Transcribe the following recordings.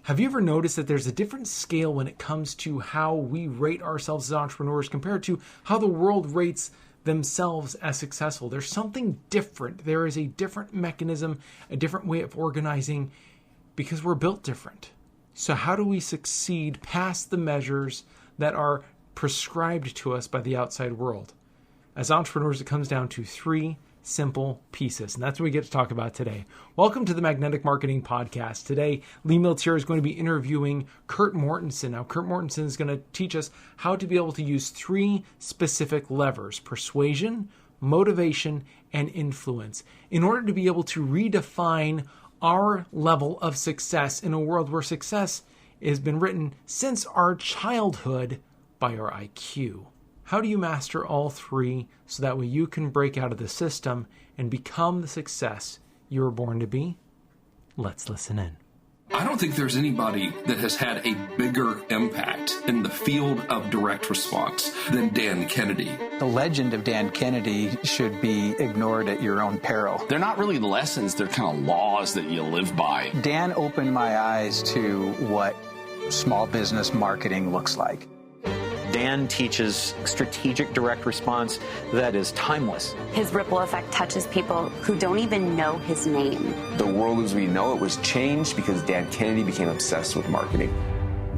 Have you ever noticed that there's a different scale when it comes to how we rate ourselves as entrepreneurs compared to how the world rates themselves as successful? There's something different. There is a different mechanism, a different way of organizing because we're built different. So how do we succeed past the measures that are prescribed to us by the outside world? As entrepreneurs, it comes down to three simple pieces, and that's what we get to talk about today. Welcome to the Magnetic Marketing Podcast. Today, Lee Miltier is going to be interviewing Kurt Mortensen. Now, Kurt Mortensen is going to teach us how to be able to use three specific levers: persuasion, motivation, and influence, in order to be able to redefine our level of success in a world where success has been written since our childhood by our IQ. How do you master all three so that way you can break out of the system and become the success you were born to be? Let's listen in. I don't think there's anybody that has had a bigger impact in the field of direct response than Dan Kennedy. The legend of Dan Kennedy should be ignored at your own peril. They're not really lessons, they're kind of laws that you live by. Dan opened my eyes to what small business marketing looks like. Dan teaches strategic direct response that is timeless. His ripple effect touches people who don't even know his name. The world as we know it was changed because Dan Kennedy became obsessed with marketing.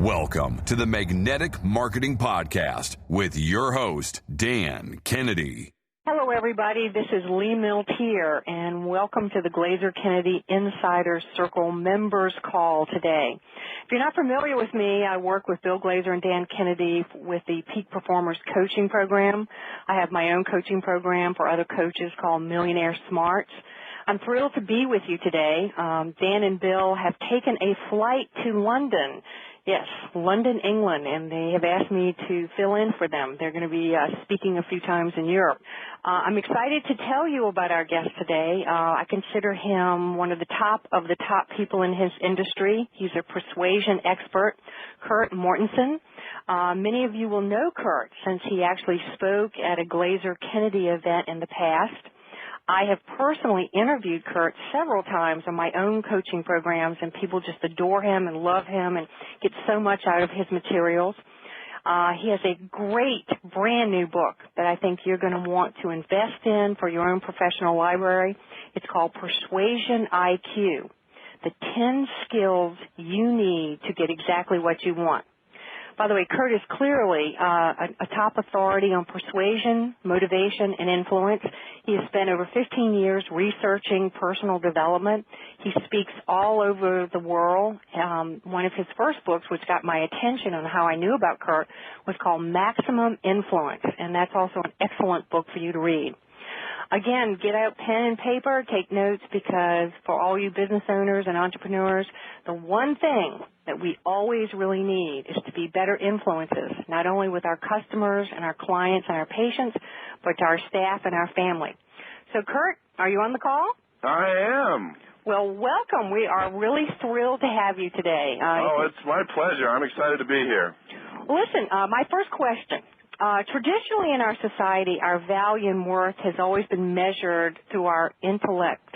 Welcome to the Magnetic Marketing Podcast with your host, Dan Kennedy. Hello, everybody. This is Lee Miltier, and welcome to the Glazer Kennedy Insider Circle Members Call today. If you're not familiar with me, I work with Bill Glazer and Dan Kennedy with the Peak Performers Coaching Program. I have my own coaching program for other coaches called Millionaire Smarts. I'm thrilled to be with you today. Dan and Bill have taken a flight to London. Yes, London, England, and they have asked me to fill in for them. They're going to be speaking a few times in Europe. I'm excited to tell you about our guest today. I consider him one of the top people in his industry. He's a persuasion expert, Kurt Mortensen. Many of you will know Kurt since he actually spoke at a Glazer Kennedy event in the past. I have personally interviewed Kurt several times on my own coaching programs, and people just adore him and love him and get so much out of his materials. He has a great brand new book that I think you're going to want to invest in for your own professional library. It's called Persuasion IQ, the 10 skills you need to get exactly what you want. By the way, Kurt is clearly a top authority on persuasion, motivation, and influence. He has spent over 15 years researching personal development. He speaks all over the world. One of his first books, which got my attention on how I knew about Kurt, was called Maximum Influence, and that's also an excellent book for you to read. Again, get out pen and paper, take notes, because for all you business owners and entrepreneurs, the one thing that we always really need is to be better influences, not only with our customers and our clients and our patients, but to our staff and our family. So, Kurt, are you on the call? I am. Well, welcome. We are really thrilled to have you today. It's my pleasure. I'm excited to be here. Listen, my first question. Traditionally in our society, our value and worth has always been measured through our intellect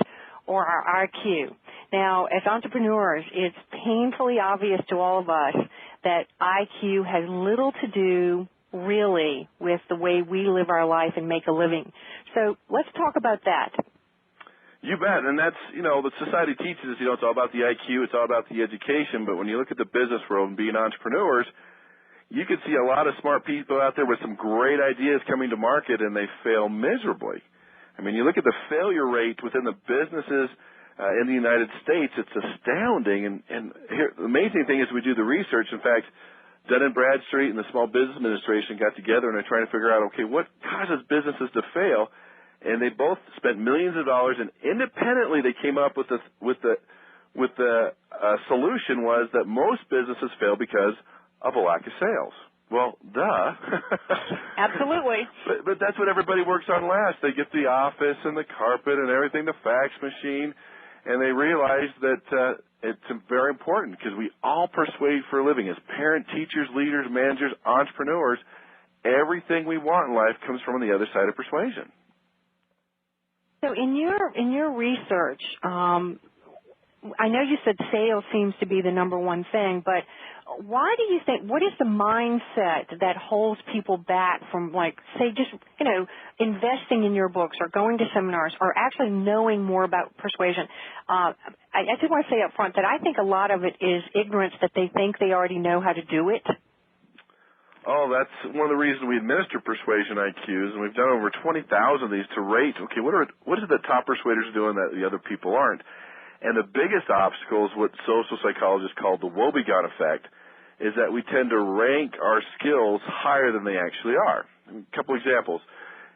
or our IQ. Now, as entrepreneurs, it's painfully obvious to all of us that IQ has little to do really with the way we live our life and make a living. So let's talk about that. You bet. And that's, the society teaches us, it's all about the IQ, it's all about the education. But when you look at the business world and being entrepreneurs, you can see a lot of smart people out there with some great ideas coming to market, and they fail miserably. I mean, you look at the failure rate within the businesses in the United States, it's astounding. And here, the amazing thing is we do the research. In fact, Dun & Bradstreet and the Small Business Administration got together and are trying to figure out, okay, what causes businesses to fail? And they both spent millions of dollars, and independently they came up with the solution was that most businesses fail because of a lack of sales. Well, duh. Absolutely. But that's what everybody works on last. They get the office and the carpet and everything, the fax machine, and they realize that it's very important because we all persuade for a living. As parent, teachers, leaders, managers, entrepreneurs, everything we want in life comes from the other side of persuasion. So in your research, I know you said sales seems to be the number one thing, but why do you think, what is the mindset that holds people back from, like, say, just, investing in your books or going to seminars or actually knowing more about persuasion? I just want to say up front that I think a lot of it is ignorance, that they think they already know how to do it. Oh, that's one of the reasons we administer Persuasion IQs, and we've done over 20,000 of these to rate, okay, what is it that top persuaders are doing that the other people aren't? And the biggest obstacle is what social psychologists call the woebegone effect, is that we tend to rank our skills higher than they actually are. A couple examples.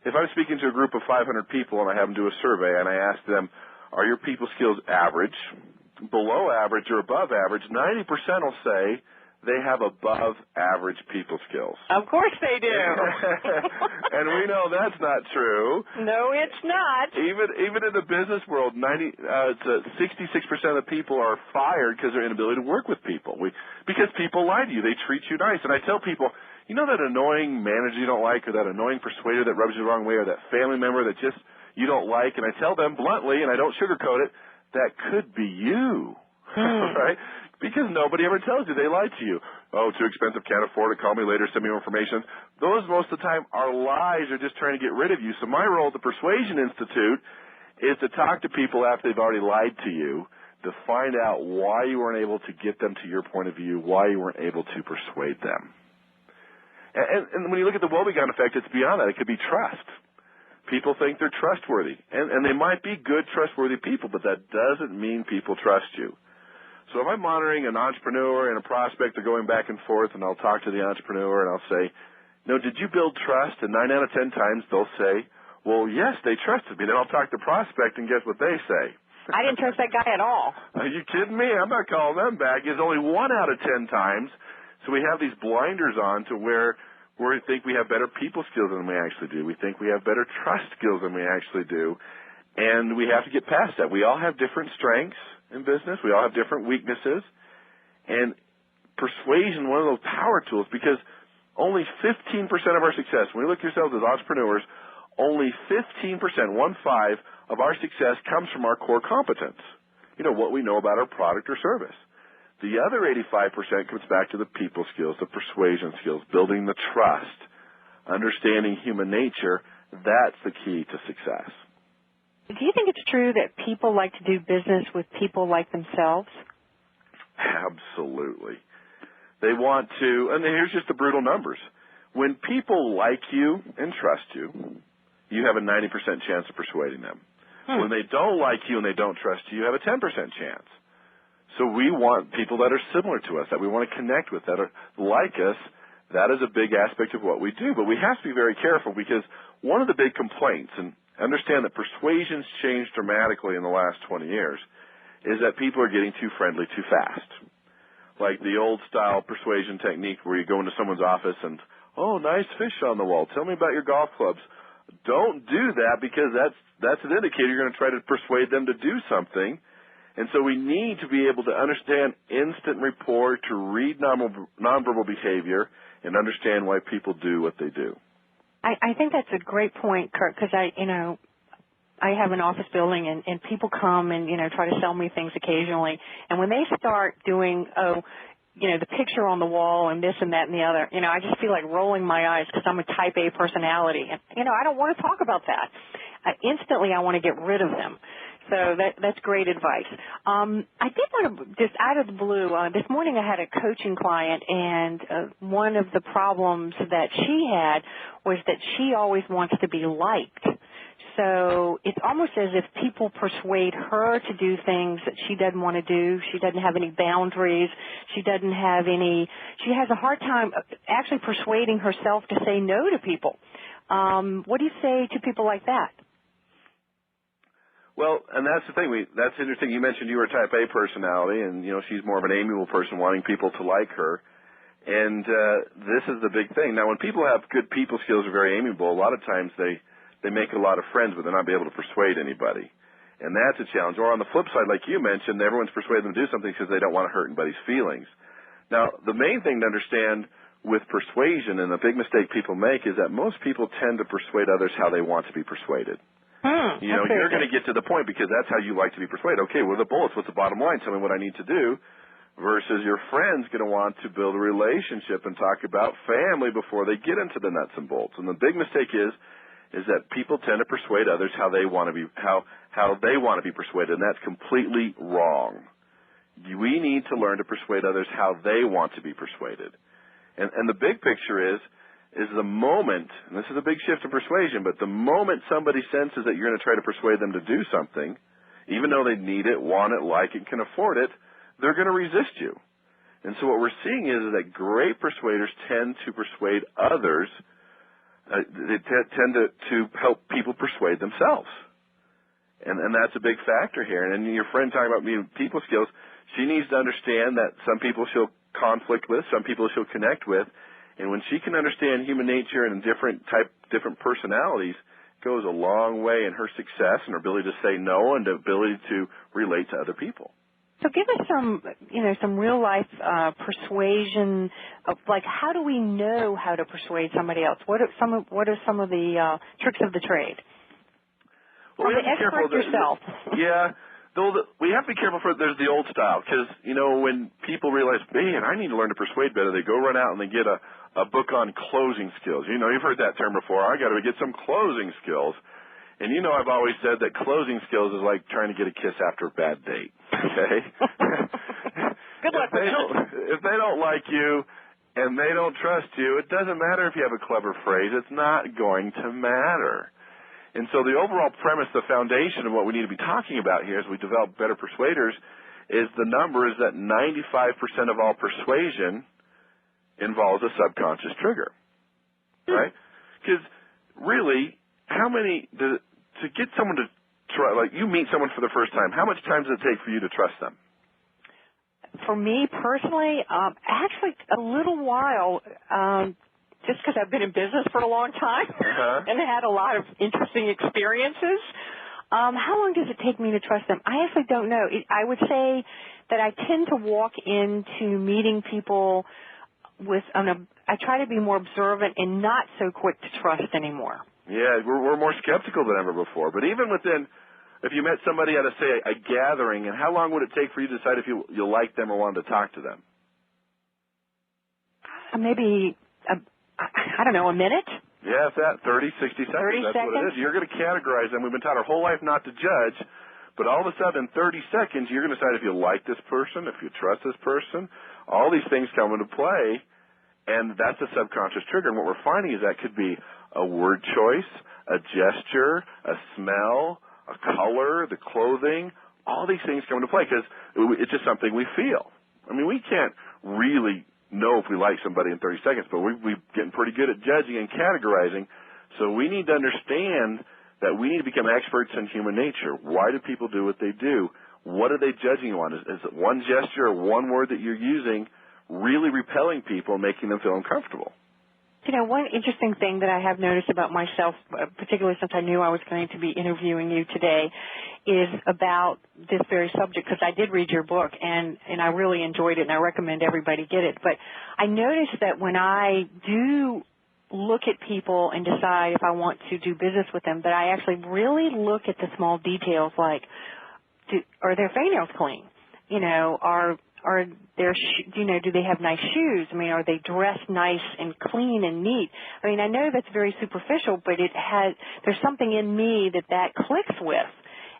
If I'm speaking to a group of 500 people and I have them do a survey and I ask them, are your people skills average, below average, or above average, 90% will say they have above average people skills. Of course they do. And we know that's not true. No, it's not. Even in the business world, 66% of the people are fired because of their inability to work with people. Because people lie to you. They treat you nice. And I tell people, you know that annoying manager you don't like, or that annoying persuader that rubs you the wrong way, or that family member that just you don't like? And I tell them bluntly, and I don't sugarcoat it, that could be you. Right? Because nobody ever tells you. They lie to you. Oh, too expensive, can't afford it, call me later, send me more information. Those, most of the time, are lies. Are just trying to get rid of you. So my role at the Persuasion Institute is to talk to people after they've already lied to you, to find out why you weren't able to get them to your point of view, why you weren't able to persuade them. And when you look at the woebegone effect, it's beyond that. It could be trust. People think they're trustworthy. And they might be good, trustworthy people, but that doesn't mean people trust you. So if I'm monitoring an entrepreneur and a prospect, they're going back and forth, and I'll talk to the entrepreneur and I'll say, no, did you build trust? And 9 out of 10 times they'll say, well, yes, they trusted me. Then I'll talk to the prospect, and guess what they say? I didn't trust that guy at all. Are you kidding me? I'm not calling them back. It's only 1 out of 10 times. So we have these blinders on to where we think we have better people skills than we actually do. We think we have better trust skills than we actually do. And we have to get past that. We all have different strengths in business. We all have different weaknesses. And persuasion, one of those power tools, because only 15% of our success, when we look at ourselves as entrepreneurs, only 15%, 1/5 of our success comes from our core competence. What we know about our product or service. The other 85% comes back to the people skills, the persuasion skills, building the trust, understanding human nature. That's the key to success. Do you think it's true that people like to do business with people like themselves? Absolutely. They want to, and here's just the brutal numbers. When people like you and trust you, you have a 90% chance of persuading them. When they don't like you and they don't trust you, you have a 10% chance. So we want people that are similar to us, that we want to connect with, that are like us. That is a big aspect of what we do. But we have to be very careful, because one of the big complaints, and understand that persuasion's changed dramatically in the last 20 years, is that people are getting too friendly too fast. Like the old-style persuasion technique where you go into someone's office and, oh, nice fish on the wall. Tell me about your golf clubs. Don't do that, because that's an indicator you're going to try to persuade them to do something. And so we need to be able to understand instant rapport, to read nonverbal behavior, and understand why people do what they do. I think that's a great point, Kurt, because I have an office building, and people come and, try to sell me things occasionally. And when they start doing, the picture on the wall and this and that and the other, I just feel like rolling my eyes, because I'm a type A personality. And, I don't want to talk about that. Instantly, I want to get rid of them. So that's great advice. I did want to, just out of the blue, this morning I had a coaching client, and one of the problems that she had was that she always wants to be liked. So it's almost as if people persuade her to do things that she doesn't want to do. She doesn't have any boundaries. She has a hard time actually persuading herself to say no to people. What do you say to people like that? Well, and that's the thing. That's interesting. You mentioned you were a type A personality, and, she's more of an amiable person wanting people to like her. And this is the big thing. Now, when people have good people skills, are very amiable, a lot of times they make a lot of friends, but they're not able to persuade anybody. And that's a challenge. Or on the flip side, like you mentioned, everyone's persuading them to do something because they don't want to hurt anybody's feelings. Now, the main thing to understand with persuasion, and the big mistake people make, is that most people tend to persuade others how they want to be persuaded. You're going to get to the point because that's how you like to be persuaded. Okay, what are the bullets? What's the bottom line? Tell me what I need to do. Versus your friend's going to want to build a relationship and talk about family before they get into the nuts and bolts. And the big mistake is that people tend to persuade others how they want to be persuaded, and that's completely wrong. We need to learn to persuade others how they want to be persuaded. And the big picture is the moment, and this is a big shift in persuasion, but the moment somebody senses that you're going to try to persuade them to do something, even though they need it, want it, like it, can afford it, they're going to resist you. And so what we're seeing is that great persuaders tend to persuade others. They tend to help people persuade themselves. And that's a big factor here. And your friend talking about people skills, she needs to understand that some people she'll conflict with, some people she'll connect with. And when she can understand human nature and different personalities, it goes a long way in her success and her ability to say no and the ability to relate to other people. So give us some real life persuasion of, like, how do we know how to persuade somebody else? What are some of the tricks of the trade? Well, From the expert yourself. Yeah. We have to be careful there's the old style because, when people realize, man, I need to learn to persuade better, they go run out and they get a book on closing skills. You've heard that term before. I got to get some closing skills. And I've always said that closing skills is like trying to get a kiss after a bad date. Okay? Good luck with that. If they don't like you and they don't trust you, it doesn't matter if you have a clever phrase. It's not going to matter. And so the overall premise, the foundation of what we need to be talking about here as we develop better persuaders is the number is that 95% of all persuasion involves a subconscious trigger. Right? Because really, how many to get someone to try, like you meet someone for the first time, how much time does it take for you to trust them? For me personally, actually a little while, just because I've been in business for a long time and had a lot of interesting experiences. How long does it take me to trust them? I actually don't know. I would say that I tend to walk into meeting people with I try to be more observant and not so quick to trust anymore. Yeah, we're more skeptical than ever before. But even if you met somebody at a gathering, and how long would it take for you to decide if you liked them or wanted to talk to them? Maybe, I don't know, a minute? Yeah, it's that, 30, 60 seconds. 30 That's seconds? what it is. You're going to categorize them. We've been taught our whole life not to judge, but all of a sudden, in 30 seconds, you're going to decide if you like this person, if you trust this person. All these things come into play, and that's a subconscious trigger. And what we're finding is that could be a word choice, a gesture, a smell, a color, the clothing. All these things come into play because it's just something we feel. I mean, we can't really know if we like somebody in 30 seconds, but we're getting pretty good at judging and categorizing. So we need to understand that we need to become experts in human nature. Why do people do what they do? What are they judging you on? Is it one gesture or one word that you're using really repelling people and making them feel uncomfortable? One interesting thing that I have noticed about myself, particularly since I knew I was going to be interviewing you today, is about this very subject, because I did read your book, and I really enjoyed it, and I recommend everybody get it. But I noticed that when I do look at people and decide if I want to do business with them, that I actually really look at the small details, like, are their fingernails clean? Are their, do they have nice shoes? I mean, are they dressed nice and clean and neat? I mean, I know that's very superficial, but there's something in me that clicks with.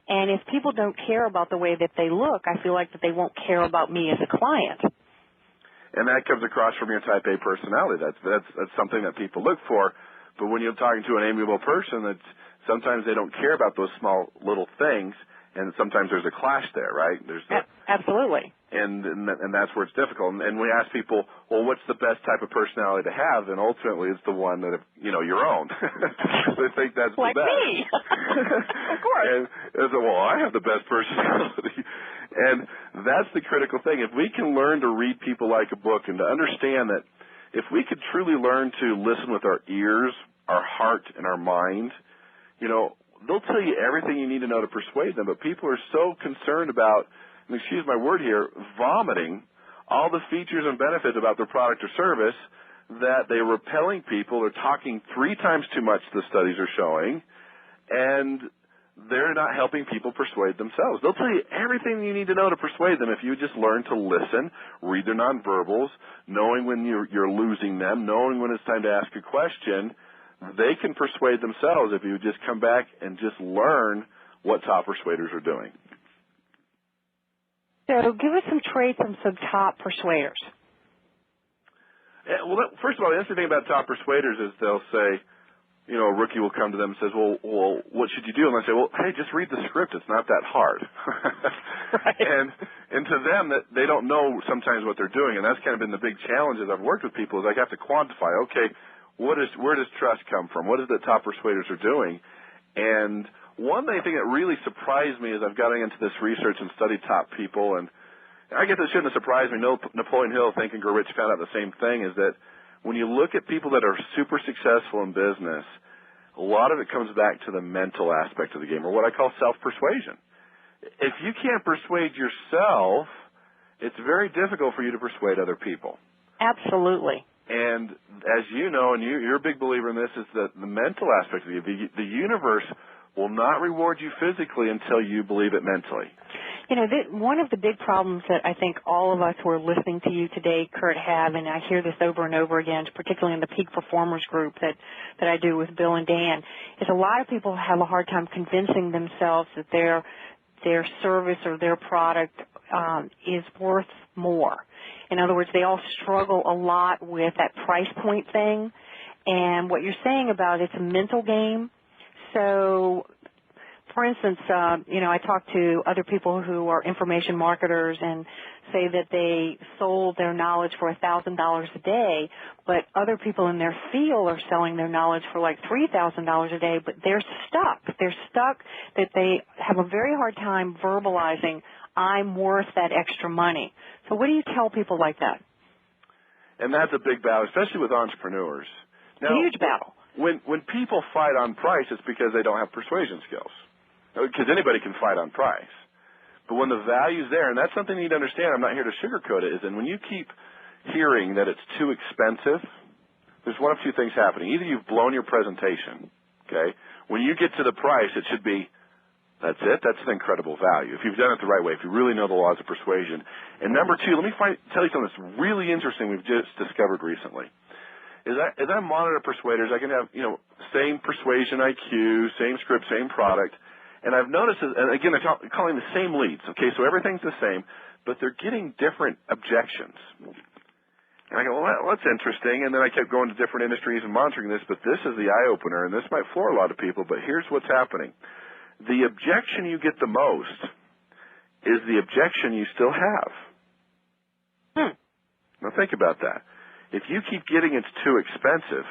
And if people don't care about the way that they look, I feel like that they won't care about me as a client. And that comes across from your type A personality. That's something that people look for. But when you're talking to an amiable person, sometimes they don't care about those small little things, and sometimes there's a clash there, right? Absolutely. And that's where it's difficult. And we ask people, well, what's the best type of personality to have? And ultimately, it's the one that, your own. They think that's like the best. Like me. Of course. And so, well, I have the best personality. And that's the critical thing. If we can learn to read people like a book and to understand that if we could truly learn to listen with our ears, our heart, and our mind, they'll tell you everything you need to know to persuade them. But people are so concerned about, and excuse my word here, vomiting all the features and benefits about their product or service that they're repelling people. They're talking 3 times too much, the studies are showing, and they're not helping people persuade themselves. They'll tell you everything you need to know to persuade them if you just learn to listen, read their nonverbals, knowing when you're losing them, knowing when it's time to ask a question. They can persuade themselves if you just come back and just learn what top persuaders are doing. So give us some traits of some top persuaders. Yeah, well, first of all, the interesting thing about top persuaders is they'll say, you know, a rookie will come to them and says, well, what should you do? And I say, well, hey, just read the script. It's not that hard. Right. And to them, that they don't know sometimes what they're doing, and that's kind of been the big challenge as I've worked with people is I have to quantify, okay, where does trust come from? What is it that top persuaders are doing? And one thing that really surprised me as I've gotten into this research and studied top people, and I guess it shouldn't have surprised me. Napoleon Hill, Think and Grow Rich, found out the same thing, is that when you look at people that are super successful in business, a lot of it comes back to the mental aspect of the game, or what I call self-persuasion. If you can't persuade yourself, it's very difficult for you to persuade other people. Absolutely. And as you know, and you're a big believer in this, is that the mental aspect of the universe will not reward you physically until you believe it mentally. You know, one of the big problems that I think all of us who are listening to you today, Kurt, have, and I hear this over and over again, particularly in the peak performers group that I do with Bill and Dan, is a lot of people have a hard time convincing themselves that their service or their product is worth more. In other words, they all struggle a lot with that price point thing. And what you're saying about it's a mental game. So, for instance, I talk to other people who are information marketers and say that they sold their knowledge for $1,000 a day, but other people in their field are selling their knowledge for like $3,000 a day, but they're stuck. They're stuck that they have a very hard time verbalizing, I'm worth that extra money. So what do you tell people like that? And that's a big battle, especially with entrepreneurs. Now, it's a huge battle. When people fight on price, it's because they don't have persuasion skills. Because anybody can fight on price. But when the value's there, and that's something you need to understand, I'm not here to sugarcoat it, is that when you keep hearing that it's too expensive, there's one of two things happening. Either you've blown your presentation, okay? When you get to the price, it should be, that's it, that's an incredible value. If you've done it the right way, if you really know the laws of persuasion. And number two, let me tell you something that's really interesting we've just discovered recently. As I monitor persuaders, I can have, same persuasion IQ, same script, same product. And I've noticed, and again, they're calling the same leads, okay, so everything's the same, but they're getting different objections. And I go, well, that's interesting, and then I kept going to different industries and monitoring this, but this is the eye-opener, and this might floor a lot of people, but here's what's happening. The objection you get the most is the objection you still have. Now think about that. If you keep getting it's too expensive,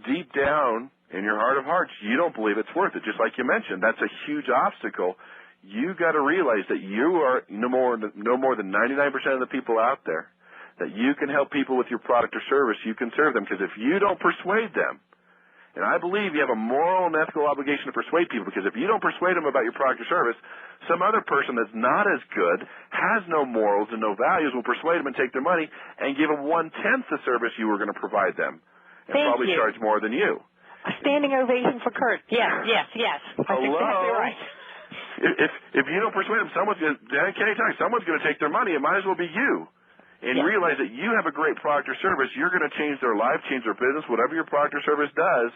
deep down in your heart of hearts, you don't believe it's worth it. Just like you mentioned, that's a huge obstacle. You got to realize that you are no more than 99% of the people out there, that you can help people with your product or service. You can serve them, because if you don't persuade them, and I believe you have a moral and ethical obligation to persuade people, because if you don't persuade them about your product or service, some other person that's not as good, has no morals and no values, will persuade them and take their money and give them 1/10 the service you were going to provide them, and probably charge more than you. A standing ovation for Kurt. Yes. That's exactly right. If you don't persuade them, someone's going to take their money. It might as well be you. And realize that you have a great product or service. You're going to change their life, change their business, whatever your product or service does.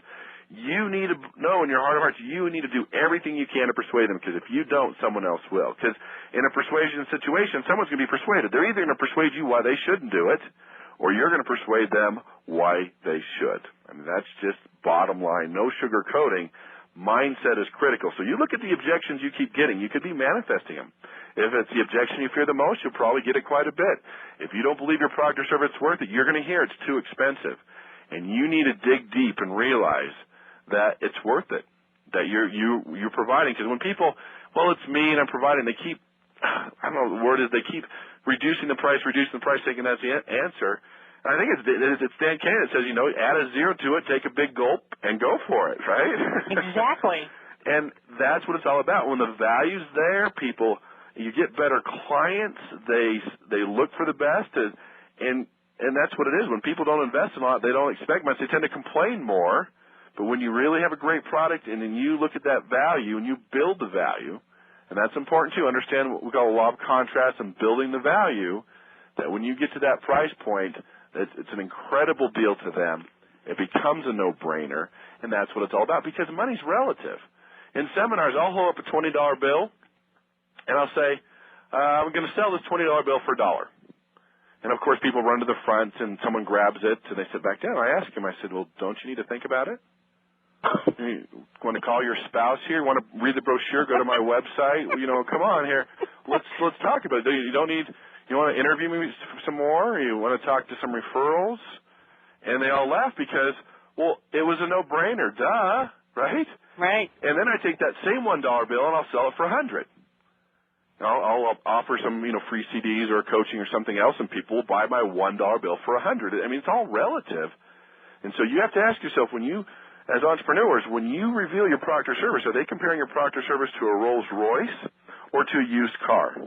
You need to know in your heart of hearts, you need to do everything you can to persuade them, because if you don't, someone else will. Because in a persuasion situation, someone's going to be persuaded. They're either going to persuade you why they shouldn't do it, or you're going to persuade them why they should. I mean, that's just bottom line. No sugarcoating. Mindset is critical. So you look at the objections you keep getting. You could be manifesting them. If it's the objection you fear the most, you'll probably get it quite a bit. If you don't believe your product or service is worth it, you're going to hear it's too expensive. And you need to dig deep and realize that it's worth it, that you're providing. Because when people, well, it's me and I'm providing, they keep, I don't know what the word is, they keep reducing the price, thinking that's the answer. And I think it's Dan Kennedy that says, add a zero to it, take a big gulp, and go for it, right? Exactly. And that's what it's all about. When the value's there, people, you get better clients, they look for the best, and that's what it is. When people don't invest in a lot, they don't expect much, they tend to complain more, But when you really have a great product and then you look at that value and you build the value, and that's important too, understand what we call a law of contrast and building the value, that when you get to that price point, it's an incredible deal to them. It becomes a no-brainer, and that's what it's all about, because money's relative. In seminars, I'll hold up a $20 bill, and I'll say, I'm going to sell this $20 bill for $1. And, of course, people run to the front, and someone grabs it, and they sit back down. I ask him, I said, well, don't you need to think about it? You want to call your spouse here? You want to read the brochure? Go to my website? You know, come on here. Let's talk about it. You don't need. You want to interview me some more? You want to talk to some referrals? And they all laugh because, well, it was a no-brainer, duh, right? Right. And then I take that same $1 bill and I'll sell it for $100. I'll offer some, free CDs or coaching or something else, and people will buy my $1 bill for $100. I mean, it's all relative. And so you have to ask yourself, as entrepreneurs, when you reveal your product or service, are they comparing your product or service to a Rolls Royce or to a used car?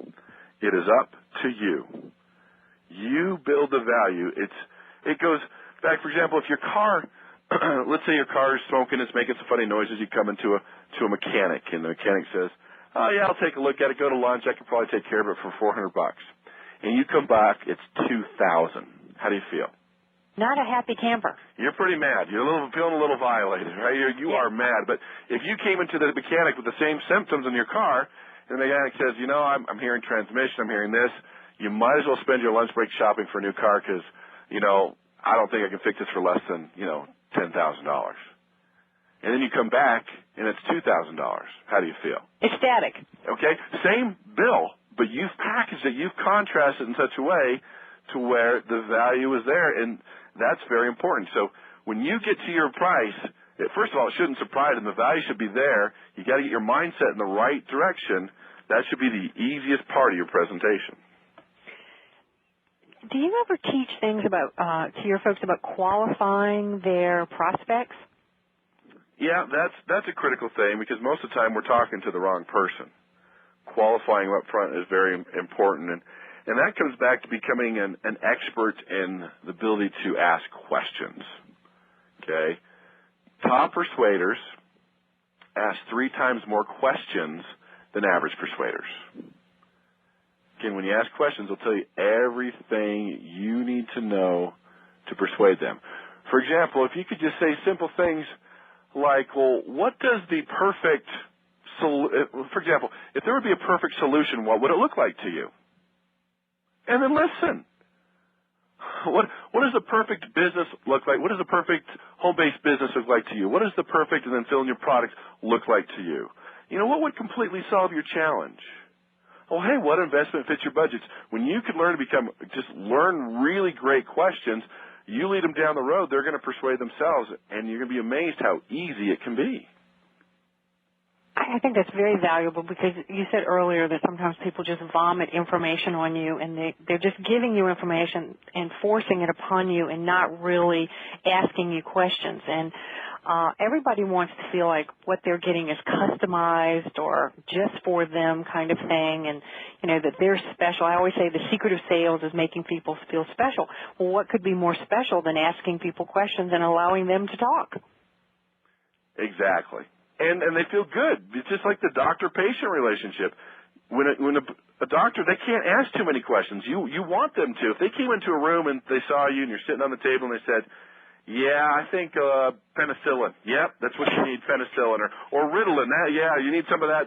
It is up to you. You build the value. It goes back, for example, if your car, let's say your car is smoking, it's making some funny noises, you come into a mechanic, and the mechanic says, oh, yeah, I'll take a look at it, go to lunch, I can probably take care of it for $400. And you come back, it's $2,000. How do you feel? Not a happy camper. You're pretty mad. You're feeling a little violated, right? You are mad. But if you came into the mechanic with the same symptoms in your car, and the mechanic says, I'm hearing transmission, I'm hearing this, you might as well spend your lunch break shopping for a new car because, I don't think I can fix this for less than, $10,000. And then you come back, and it's $2,000. How do you feel? Ecstatic. Okay? Same bill, but you've packaged it, you've contrasted in such a way to where the value is there, and that's very important. So when you get to your price, first of all, it shouldn't surprise them. The value should be there. You got to get your mindset in the right direction. That should be the easiest part of your presentation. Do you ever teach things about to your folks about qualifying their prospects? Yeah, that's a critical thing because most of the time we're talking to the wrong person. Qualifying up front is very important, and that comes back to becoming an expert in the ability to ask questions. Okay? Top persuaders ask 3 times more questions than average persuaders. Again, when you ask questions, they'll tell you everything you need to know to persuade them. For example, if you could just say simple things like, well, what does the perfect for example, if there would be a perfect solution, what would it look like to you? And then listen. What does the perfect business look like? What does the perfect home-based business look like to you? What does the perfect, and then fill in your product, look like to you? What would completely solve your challenge? Oh, hey, what investment fits your budgets? When you can learn learn really great questions, you lead them down the road, they're going to persuade themselves, and you're going to be amazed how easy it can be. I think that's very valuable because you said earlier that sometimes people just vomit information on you and they're just giving you information and forcing it upon you and not really asking you questions. And everybody wants to feel like what they're getting is customized or just for them kind of thing and, that they're special. I always say the secret of sales is making people feel special. Well, what could be more special than asking people questions and allowing them to talk? Exactly. And they feel good. It's just like the doctor-patient relationship. When a doctor, they can't ask too many questions. You want them to. If they came into a room and they saw you and you're sitting on the table and they said, yeah, I think penicillin. Yep, that's what you need, penicillin. Or Ritalin. You need some of that.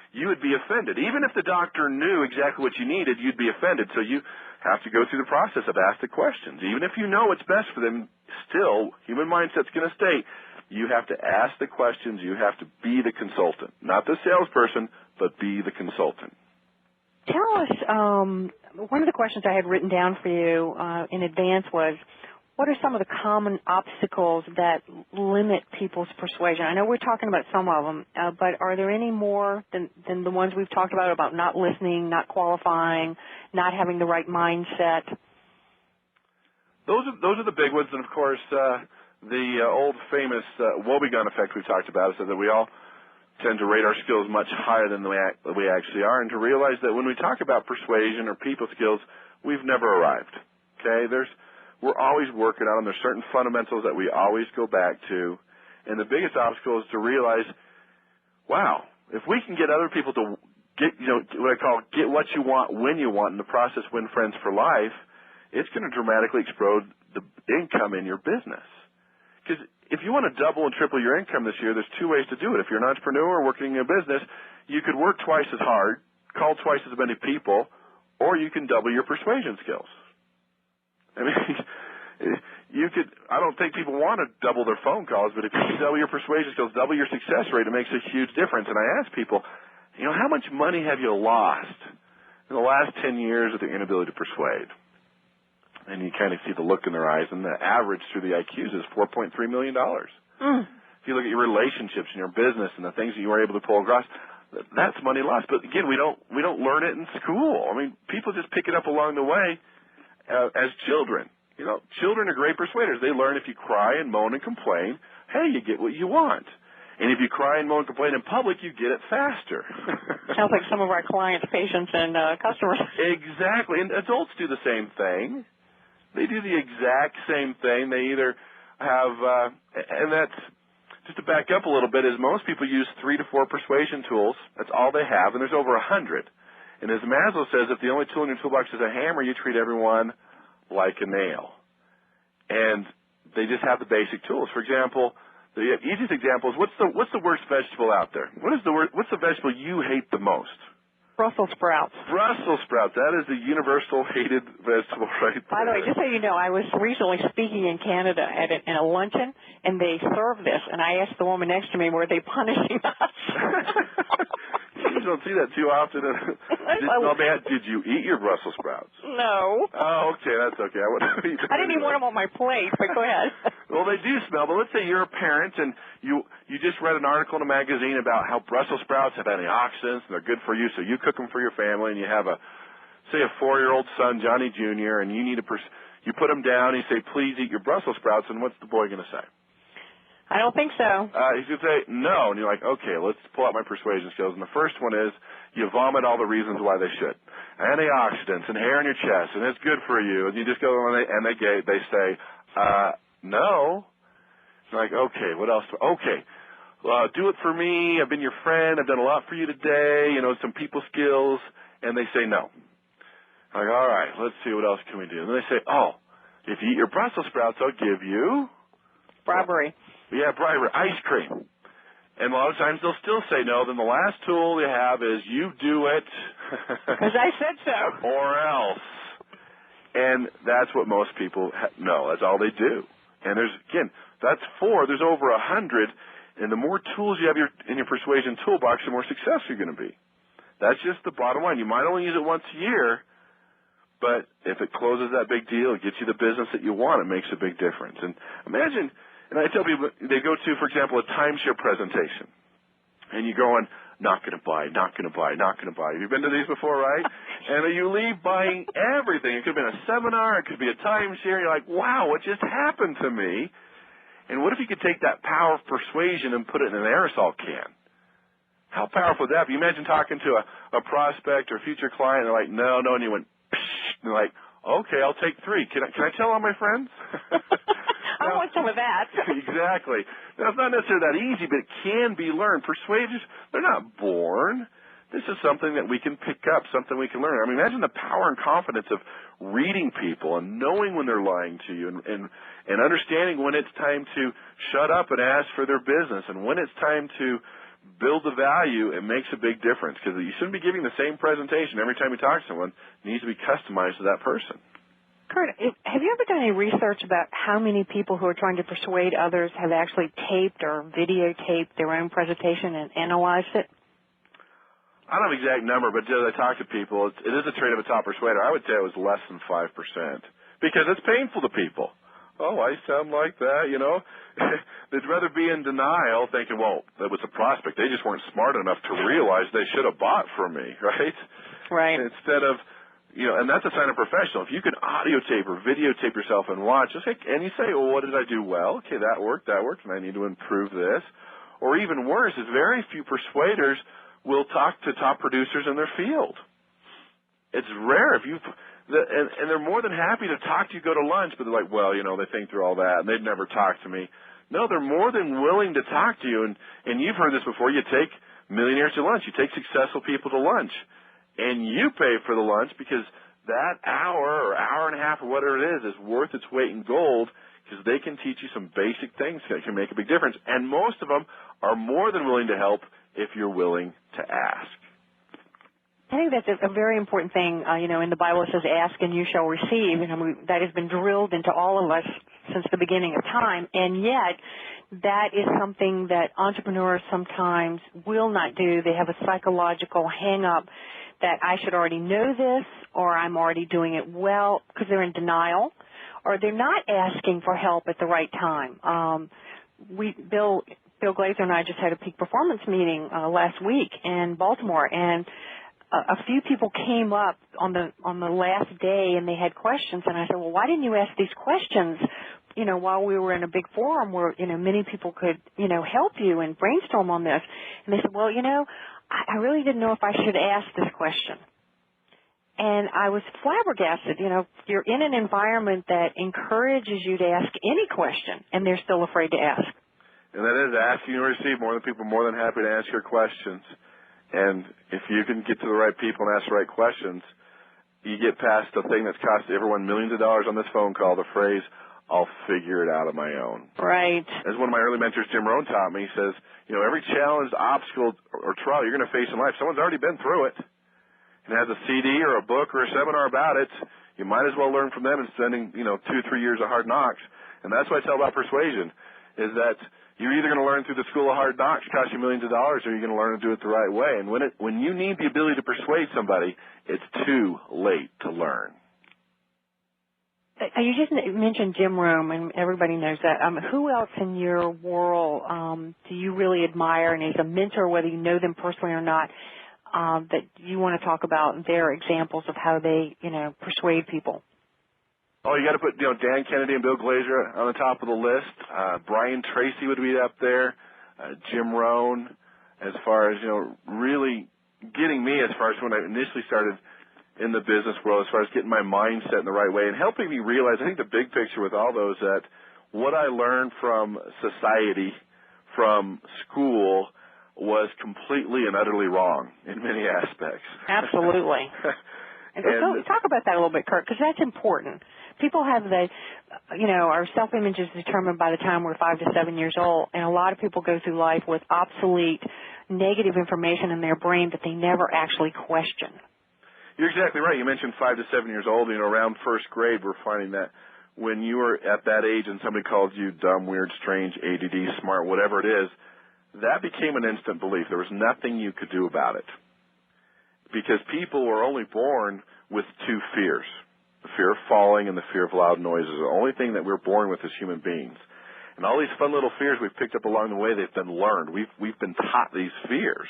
You would be offended. Even if the doctor knew exactly what you needed, you'd be offended. So you have to go through the process of asking the questions. Even if you know what's best for them, still, human mindset's going to state, you have to ask the questions. You have to be the consultant. Not the salesperson, but be the consultant. Tell us, one of the questions I had written down for you in advance was, what are some of the common obstacles that limit people's persuasion? I know we're talking about some of them, but are there any more than the ones we've talked about not listening, not qualifying, not having the right mindset? Those are the big ones, and of course, the old famous woebegone effect we talked about is that we all tend to rate our skills much higher than we actually are, and to realize that when we talk about persuasion or people skills, we've never arrived. Okay, we're always working on them. There's certain fundamentals that we always go back to, And the biggest obstacle is to realize, wow, if we can get other people to get, what I call get what you want when you want, in the process win friends for life, it's going to dramatically explode the income in your business. Because if you want to double and triple your income this year, there's two ways to do it. If you're an entrepreneur working in a business, you could work twice as hard, call twice as many people, or you can double your persuasion skills. I mean, I don't think people want to double their phone calls, but if you can double your persuasion skills, double your success rate, it makes a huge difference. And I ask people, how much money have you lost in the last 10 years with your inability to persuade? And you kind of see the look in their eyes, and the average through the IQs is $4.3 million. If you look at your relationships and your business and the things that you were able to pull across, that's money lost. But again, we don't learn it in school. I mean, people just pick it up along the way as children. Children are great persuaders. They learn if you cry and moan and complain, hey, you get what you want. And if you cry and moan and complain in public, you get it faster. Sounds like some of our clients, patients, and customers. Exactly. And adults do the same thing. They do the exact same thing. They either have, and that's, just to back up a little bit, is most people use 3 to 4 persuasion tools. That's all they have, and there's over 100. And as Maslow says, if the only tool in your toolbox is a hammer, you treat everyone like a nail. And they just have the basic tools. For example, the easiest example is what's the worst vegetable out there? What's the vegetable you hate the most? Brussels sprouts. Brussels sprouts. That is the universal hated vegetable right there. By the way, just so you know, I was recently speaking in Canada at in a luncheon, and they served this, and I asked the woman next to me, were they punishing us? You don't see that too often. Did you eat your Brussels sprouts? No. Oh, okay, that's okay. I didn't even want them on my plate, but go ahead. Well, they do smell, but let's say you're a parent and you just read an article in a magazine about how Brussels sprouts have antioxidants and they're good for you, so you cook them for your family, and you have a 4-year-old son, Johnny Jr., and you put him down and you say, please eat your Brussels sprouts, and what's the boy going to say? I don't think so. He's going to say no, and you're like, okay, let's pull out my persuasion skills. And the first one is you vomit all the reasons why they should. Antioxidants and hair on your chest, and it's good for you. And you just go and they say, no. You're like, okay, what else? Okay, do it for me. I've been your friend. I've done a lot for you today. Some people skills. And they say no. I'm like, all right, let's see, what else can we do? And they say, oh, if you eat your Brussels sprouts, I'll give you bribery. Yeah, bribery, ice cream. And a lot of times they'll still say no. Then the last tool they have is you do it. Because I said so. Or else. And that's what most people know. That's all they do. And that's 4. There's over 100. And the more tools you have in your persuasion toolbox, the more successful you're going to be. That's just the bottom line. You might only use it once a year, but if it closes that big deal, it gets you the business that you want, it makes a big difference. And imagine... And I tell people, they go to, for example, a timeshare presentation, and you go on, not going to buy, not going to buy, not going to buy. You've been to these before, right? And you leave buying everything. It could have been a seminar. It could be a timeshare. You're like, wow, what just happened to me? And what if you could take that power of persuasion and put it in an aerosol can? How powerful would that be? You imagine talking to a prospect or future client, and they're like, no, and you went, psh, and they're like, okay, I'll take 3. Can I tell all my friends? I want some of that. Exactly. Now, it's not necessarily that easy, but it can be learned. Persuaders, they're not born. This is something that we can pick up, something we can learn. I mean, imagine the power and confidence of reading people and knowing when they're lying to you and understanding when it's time to shut up and ask for their business and when it's time to build the value. It makes a big difference because you shouldn't be giving the same presentation every time you talk to someone. It needs to be customized to that person. Kurt, have you ever done any research about how many people who are trying to persuade others have actually taped or videotaped their own presentation and analyzed it? I don't have an exact number, but as I talk to people, it is a trait of a top persuader. I would say it was less than 5% because it's painful to people. Oh, I sound like that, They'd rather be in denial thinking, well, that was a prospect. They just weren't smart enough to realize they should have bought from me, right? Right. Instead of, and that's a sign of professional. If you can audio tape or videotape yourself and watch, and you say, well, what did I do well? Okay, that worked, and I need to improve this. Or even worse, is very few persuaders will talk to top producers in their field. It's rare and they're more than happy to talk to you, go to lunch, but they're like, well, they think through all that, and they'd never talk to me. No, they're more than willing to talk to you. And you've heard this before. You take millionaires to lunch. You take successful people to lunch. And you pay for the lunch because that hour or hour and a half or whatever it is worth its weight in gold because they can teach you some basic things that can make a big difference. And most of them are more than willing to help if you're willing to ask. I think that's a very important thing. In the Bible it says, ask and you shall receive. And that has been drilled into all of us since the beginning of time. And yet, that is something that entrepreneurs sometimes will not do. They have a psychological hang-up that I should already know this, or I'm already doing it well, because they're in denial, or they're not asking for help at the right time. Bill Glazer and I just had a peak performance meeting last week in Baltimore, and a few people came up on the last day and they had questions, and I said, well, why didn't you ask these questions, while we were in a big forum where, many people could, help you and brainstorm on this? And they said, well, I really didn't know if I should ask this question. And I was flabbergasted. You're in an environment that encourages you to ask any question, and they're still afraid to ask. And that is asking and receive. More than people are more than happy to answer your questions. And if you can get to the right people and ask the right questions, you get past the thing that's cost everyone millions of dollars on this phone call, the phrase, I'll figure it out on my own. Right. As one of my early mentors, Jim Rohn, taught me, he says, every challenge, obstacle, or trial you're going to face in life, someone's already been through it and has a CD or a book or a seminar about it. You might as well learn from them instead of spending, 2-3 years of hard knocks. And that's what I tell about persuasion, is that you're either going to learn through the school of hard knocks, cost you millions of dollars, or you're going to learn to do it the right way. And when you need the ability to persuade somebody, it's too late to learn. You just mentioned Jim Rohn, and everybody knows that. Who else in your world do you really admire and is a mentor, whether you know them personally or not, that you want to talk about their examples of how they, persuade people? Oh, you got to put, Dan Kennedy and Bill Glazer on the top of the list. Brian Tracy would be up there. Jim Rohn, as far as, really getting me as far as when I initially started in the business world, as far as getting my mindset in the right way and helping me realize, I think the big picture with all those, that what I learned from society, from school, was completely and utterly wrong in many aspects. Absolutely. And so talk about that a little bit, Kurt, because that's important. People have our self-image is determined by the time we're 5 to 7 years old, and a lot of people go through life with obsolete, negative information in their brain that they never actually question. You're exactly right. You mentioned 5 to 7 years old. Around first grade, we're finding that when you were at that age and somebody called you dumb, weird, strange, ADD, smart, whatever it is, that became an instant belief. There was nothing you could do about it. Because people were only born with two fears, the fear of falling and the fear of loud noises. The only thing that we're born with as human beings. And all these fun little fears we've picked up along the way, they've been learned. We've been taught these fears.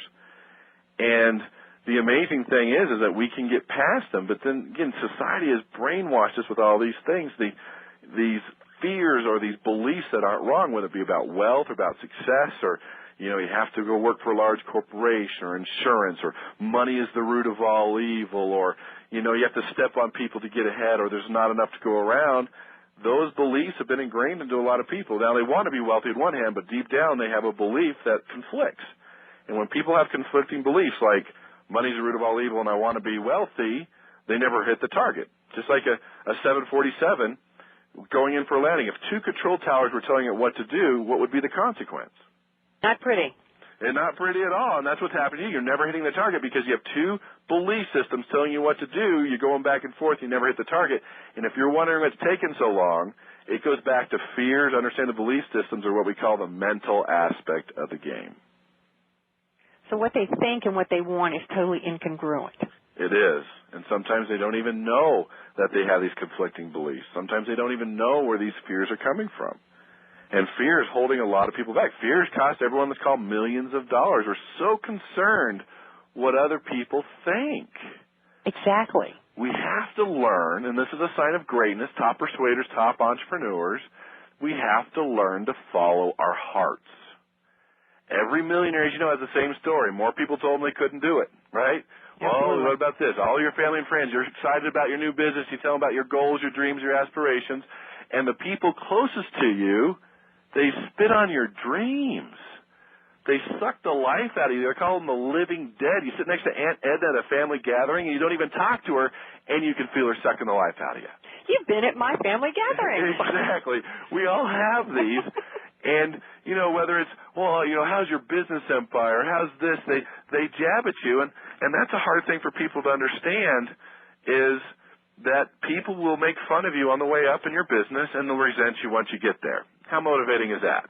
And the amazing thing is that we can get past them. But then, again, society has brainwashed us with all these things, these fears or these beliefs that aren't wrong, whether it be about wealth or about success or, you have to go work for a large corporation or insurance or money is the root of all evil or, you have to step on people to get ahead or there's not enough to go around. Those beliefs have been ingrained into a lot of people. Now, they want to be wealthy on one hand, but deep down they have a belief that conflicts. And when people have conflicting beliefs like money's the root of all evil and I want to be wealthy, they never hit the target. Just like a 747 going in for a landing. If two control towers were telling it what to do, what would be the consequence? Not pretty. And not pretty at all. And that's what's happened to you. You're never hitting the target because you have two belief systems telling you what to do. You're going back and forth. You never hit the target. And if you're wondering what's taken so long, it goes back to fears. Understand the belief systems are what we call the mental aspect of the game. So what they think and what they want is totally incongruent. It is. And sometimes they don't even know that they have these conflicting beliefs. Sometimes they don't even know where these fears are coming from. And fear is holding a lot of people back. Fears cost everyone that's called millions of dollars. We're so concerned what other people think. Exactly. We have to learn, and this is a sign of greatness, top persuaders, top entrepreneurs, we have to learn to follow our hearts. Every millionaire, as you know, has the same story. More people told them they couldn't do it, right? Absolutely. Well, what about this? All your family and friends, you're excited about your new business. You tell them about your goals, your dreams, your aspirations. And the people closest to you They spit on your dreams. They suck the life out of you. They call them the living dead. You sit next to Aunt Edna at a family gathering, and you don't even talk to her, and you can feel her sucking the life out of you. You've been at my family gathering. Exactly. We all have these. And, whether it's, how's your business empire? How's this? They jab at you. And that's a hard thing for people to understand is that people will make fun of you on the way up in your business, and they'll resent you once you get there. How motivating is that?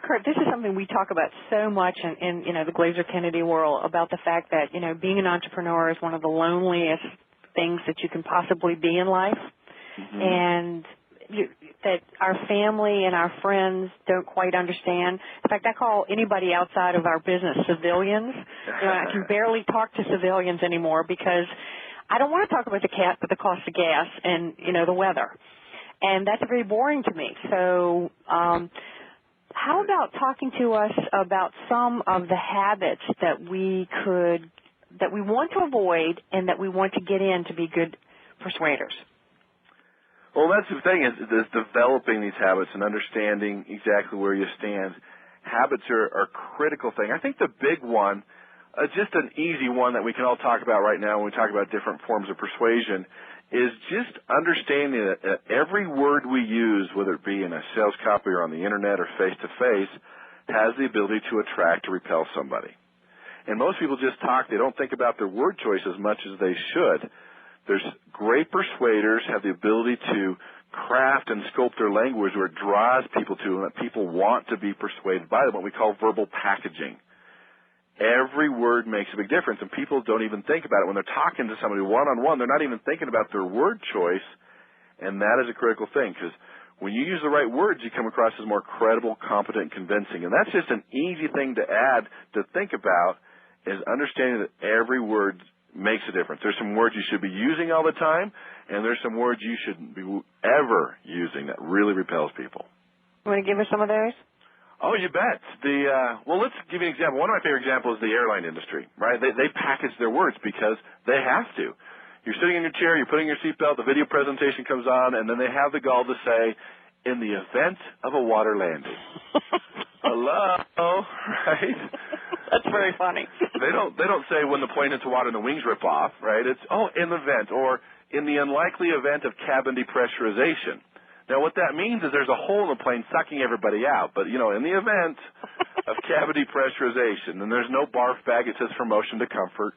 Kurt, this is something we talk about so much in the Glazer Kennedy world, about the fact that, being an entrepreneur is one of the loneliest things that you can possibly be in life. Mm-hmm. And that our family and our friends don't quite understand. In fact, I call anybody outside of our business civilians. I can barely talk to civilians anymore because I don't want to talk about the cat, but the cost of gas and, the weather. And that's very boring to me. So how about talking to us about some of the habits that we want to avoid and that we want to get in to be good persuaders? Well, that's the thing is developing these habits and understanding exactly where you stand. Habits are a critical thing. I think the big one, just an easy one that we can all talk about right now when we talk about different forms of persuasion, is just understanding that every word we use, whether it be in a sales copy or on the internet or face-to-face, has the ability to attract or repel somebody. And most people just talk. They don't think about their word choice as much as they should. There's great persuaders have the ability to craft and sculpt their language where it draws people to and that people want to be persuaded by them, what we call verbal packaging. Every word makes a big difference, and people don't even think about it. When they're talking to somebody one-on-one, they're not even thinking about their word choice, and that is a critical thing because when you use the right words, you come across as more credible, competent, and convincing. And that's just an easy thing to add to think about is understanding that every word makes a difference. There's some words you should be using all the time, and there's some words you shouldn't be ever using that really repels people. You want to give us some of those? Oh, you bet. Well, let's give you an example. One of my favorite examples is the airline industry, right? They package their words because they have to. You're sitting in your chair, you're putting your seatbelt, the video presentation comes on, and then they have the gall to say, in the event of a water landing. Hello, right? That's very funny. They don't say when the plane hits water and the wings rip off, right? It's, in the event, or in the unlikely event of cabin depressurization. Now, what that means is there's a hole in the plane sucking everybody out. But, in the event of cabin depressurization, and there's no barf bag, it says for motion discomfort.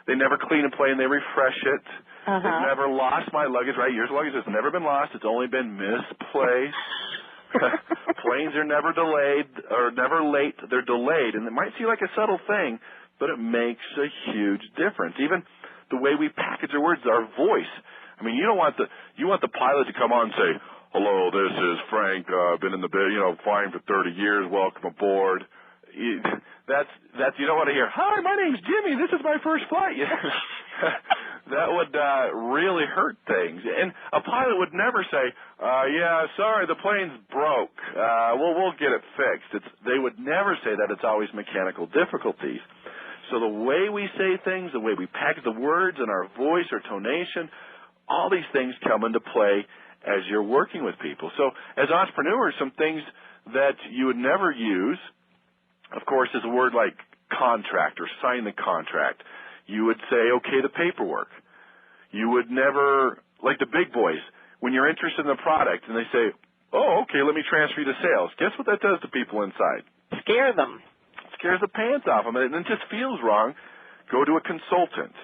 They never clean a plane, they refresh it. Uh-huh. They've never lost my luggage, right? Your luggage has never been lost, it's only been misplaced. Planes are never delayed or never late. They're delayed, and it might seem like a subtle thing, but it makes a huge difference. Even the way we package our words, our voice. I mean, you want the pilot to come on and say, "Hello, this is Frank. I've been in the flying for 30 years. Welcome aboard." That's you don't want to hear, "Hi, my name's Jimmy. This is my first flight." That would really hurt things. And a pilot would never say, "Yeah, sorry, the plane's broke. We'll get it fixed." They would never say that. It's always mechanical difficulties. So the way we say things, the way we package the words and our voice or tonation, all these things come into play as you're working with people. So as entrepreneurs, some things that you would never use, of course, is a word like contract or sign the contract. You would say, okay, the paperwork. You would never, like the big boys, when you're interested in the product and they say, "Oh, okay, let me transfer you to sales." Guess what that does to people inside? Scare them. It scares the pants off them, and it just feels wrong. Go to a consultant.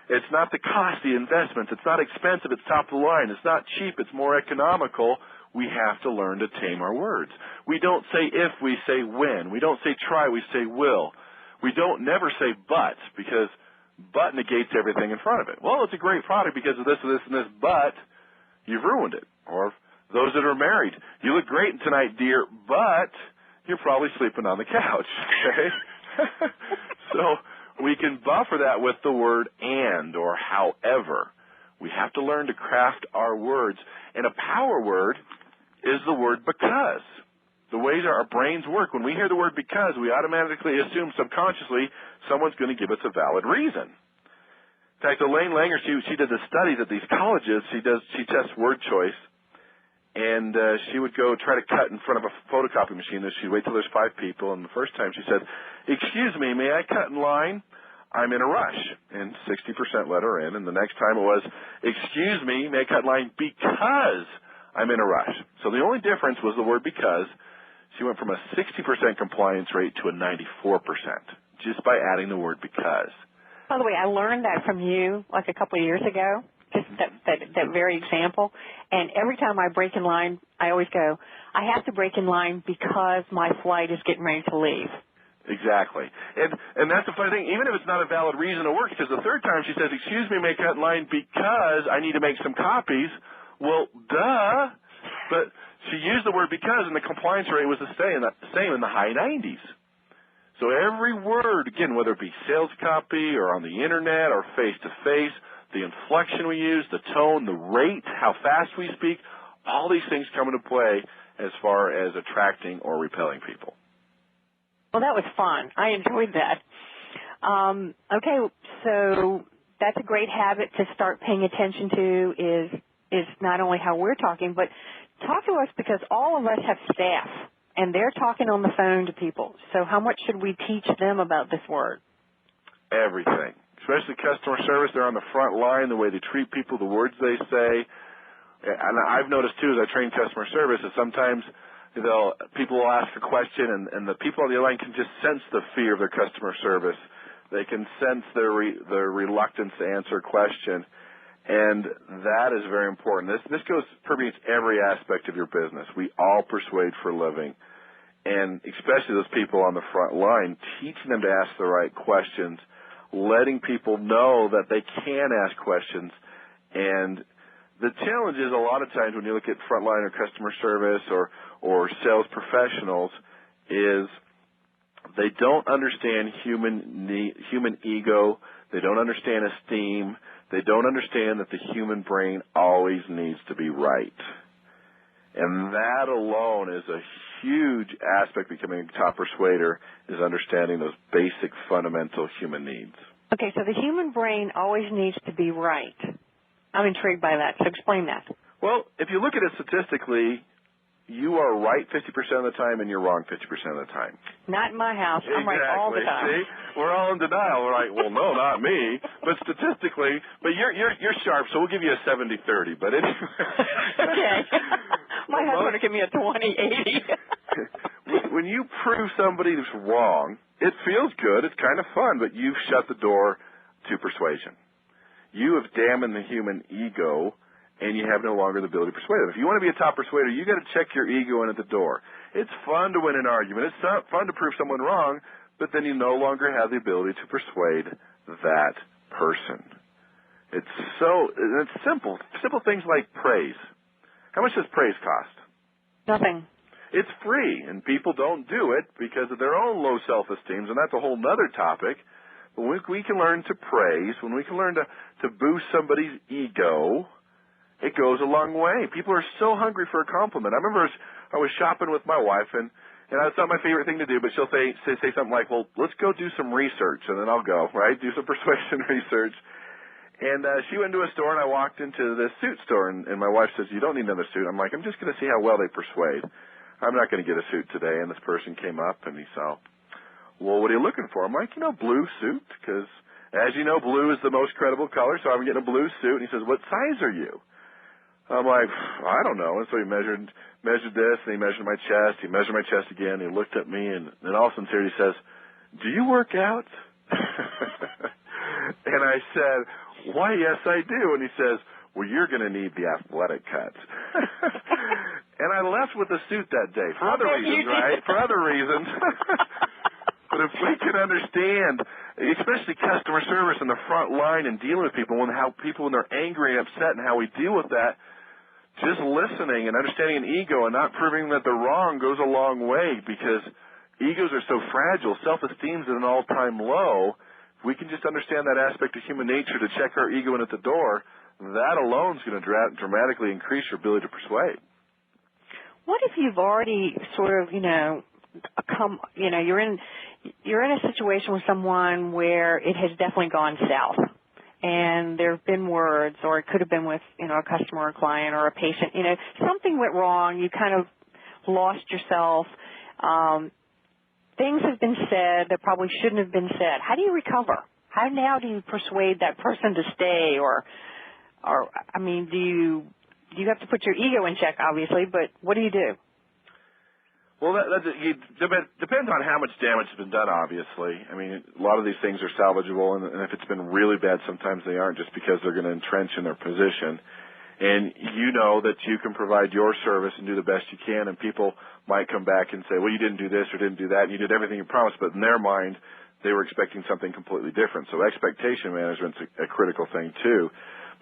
It's not the cost, the investments. It's not expensive. It's top of the line. It's not cheap. It's more economical. We have to learn to tame our words. We don't say if, we say when. We don't say try, we say will. We don't never say but, because but negates everything in front of it. Well, it's a great product because of this and this and this, but you've ruined it. Or those that are married, you look great tonight, dear, but you're probably sleeping on the couch. Okay? So we can buffer that with the word and or however. We have to learn to craft our words. And a power word is the word because. The ways our brains work, when we hear the word because, we automatically assume subconsciously someone's going to give us a valid reason. In fact, Elaine Langer, she did the studies at these colleges. She tests word choice. and she would go try to cut in front of a photocopy machine. She'd wait till there's 5 people, and the first time she said, "Excuse me, may I cut in line? I'm in a rush." And 60% let her in, and the next time it was, "Excuse me, may I cut in line because I'm in a rush." So the only difference was the word because. She went from a 60% compliance rate to a 94% just by adding the word because. By the way, I learned that from you like a couple of years ago, just that very example. And every time I break in line, I always go, I have to break in line because my flight is getting ready to leave. Exactly. And that's the funny thing, even if it's not a valid reason to work, because the third time she says, "Excuse me, may I cut in line because I need to make some copies." Well, duh. But she used the word because, and the compliance rate was the same in the high 90s. So every word, again, whether it be sales copy or on the internet or face-to-face, the inflection we use, the tone, the rate, how fast we speak, all these things come into play as far as attracting or repelling people. Well, that was fun. I enjoyed that. Okay, so that's a great habit to start paying attention to is not only how we're talking, but talk to us because all of us have staff, and they're talking on the phone to people. So how much should we teach them about this word? Everything, especially customer service. They're on the front line, the way they treat people, the words they say. And I've noticed, too, as I train customer service, that sometimes people will ask a question, and the people on the other line can just sense the fear of their customer service. They can sense their reluctance to answer a question. And that is very important. This permeates every aspect of your business. We all persuade for a living. And especially those people on the front line, teaching them to ask the right questions, letting people know that they can ask questions. And the challenge is a lot of times when you look at frontline or customer service or sales professionals is they don't understand human ego. They don't understand esteem. They don't understand that the human brain always needs to be right. And that alone is a huge aspect of becoming a top persuader, is understanding those basic fundamental human needs. Okay, so the human brain always needs to be right. I'm intrigued by that, so explain that. Well, if you look at it statistically, you are right 50% of the time and you're wrong 50% of the time. Not in my house. I'm right all the time. See? We're all in denial. We're like, well, no, not me. But statistically, you're sharp, so we'll give you a 70-30. But anyway. Okay. My husband will give me a 20-80. When you prove somebody's wrong, it feels good. It's kind of fun, but you've shut the door to persuasion. You have dampened the human ego, and you have no longer the ability to persuade them. If you want to be a top persuader, you got to check your ego in at the door. It's fun to win an argument. It's fun to prove someone wrong, but then you no longer have the ability to persuade that person. It's simple. Simple things like praise. How much does praise cost? Nothing. It's free, and people don't do it because of their own low self-esteem, and that's a whole other topic. But when we can learn to praise, when we can learn to boost somebody's ego, it goes a long way. People are so hungry for a compliment. I remember I was shopping with my wife, and it's not my favorite thing to do, but she'll say something like, well, let's go do some research, and then I'll go, right, do some persuasion research. And she went into a store, and I walked into the suit store, and my wife says, you don't need another suit. I'm like, I'm just going to see how well they persuade. I'm not going to get a suit today. And this person came up, and he said, well, what are you looking for? I'm like, blue suit, because as you know, blue is the most credible color, so I'm getting a blue suit. And he says, what size are you? I'm like, I don't know. And so he measured this, and he measured my chest. He measured my chest again. He looked at me, and in all sincerity, he says, do you work out? And I said, why, yes, I do. And he says, well, you're going to need the athletic cut. And I left with a suit that day for other reasons, right? For other reasons. But if we can understand, especially customer service in the front line and dealing with people, when they're angry and upset and how we deal with that, just listening and understanding an ego and not proving that they're wrong goes a long way, because egos are so fragile. Self-esteem is at an all-time low. If we can just understand that aspect of human nature to check our ego in at the door, that alone is going to dramatically increase your ability to persuade. What if you've already sort of, you're in a situation with someone where it has definitely gone south, and there have been words, or it could have been with, a customer or a client or a patient, something went wrong, you kind of lost yourself, things have been said that probably shouldn't have been said. How do you recover? How now do you persuade that person to stay, or do you have to put your ego in check, obviously, but what do you do? Well, it depends on how much damage has been done, obviously. I mean, a lot of these things are salvageable, and if it's been really bad, sometimes they aren't, just because they're going to entrench in their position. And you know that you can provide your service and do the best you can, and people might come back and say, well, you didn't do this or didn't do that, and you did everything you promised, but in their mind, they were expecting something completely different. So expectation management's a critical thing, too.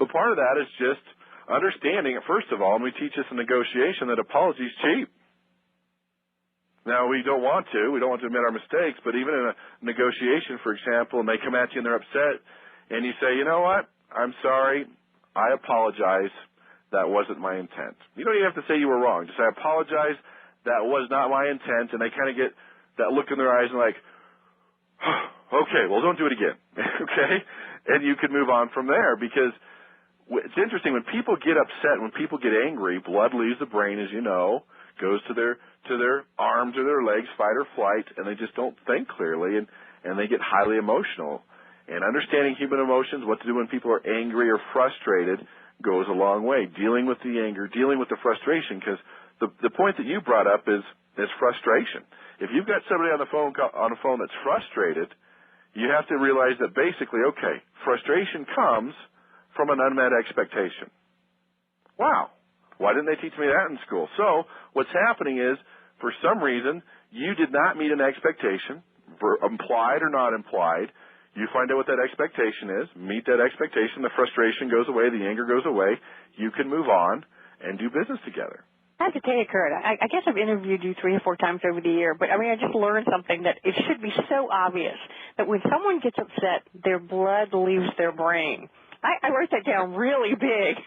But part of that is just understanding, first of all, and we teach this in negotiation, that apology is cheap. Now, we don't want to admit our mistakes, but even in a negotiation, for example, and they come at you and they're upset, and you say, you know what, I'm sorry, I apologize, that wasn't my intent. You don't even have to say you were wrong. Just say, I apologize, that was not my intent, and they kind of get that look in their eyes and like, okay, well, don't do it again, okay? And you can move on from there, because it's interesting, when people get upset, when people get angry, blood leaves the brain, as you know, goes to their arms or their legs, fight or flight, and they just don't think clearly, and they get highly emotional. And understanding human emotions, what to do when people are angry or frustrated, goes a long way. Dealing with the anger, dealing with the frustration, because the point that you brought up is frustration. If you've got somebody on the phone that's frustrated, you have to realize that basically, okay, frustration comes from an unmet expectation. Wow. Why didn't they teach me that in school? So what's happening is, for some reason, you did not meet an expectation, implied or not implied. You find out what that expectation is, meet that expectation, the frustration goes away, the anger goes away. You can move on and do business together. I have to tell you, Kurt, I guess I've interviewed you 3 or 4 times over the year, but I just learned something that it should be so obvious that when someone gets upset, their blood leaves their brain. I wrote that down really big.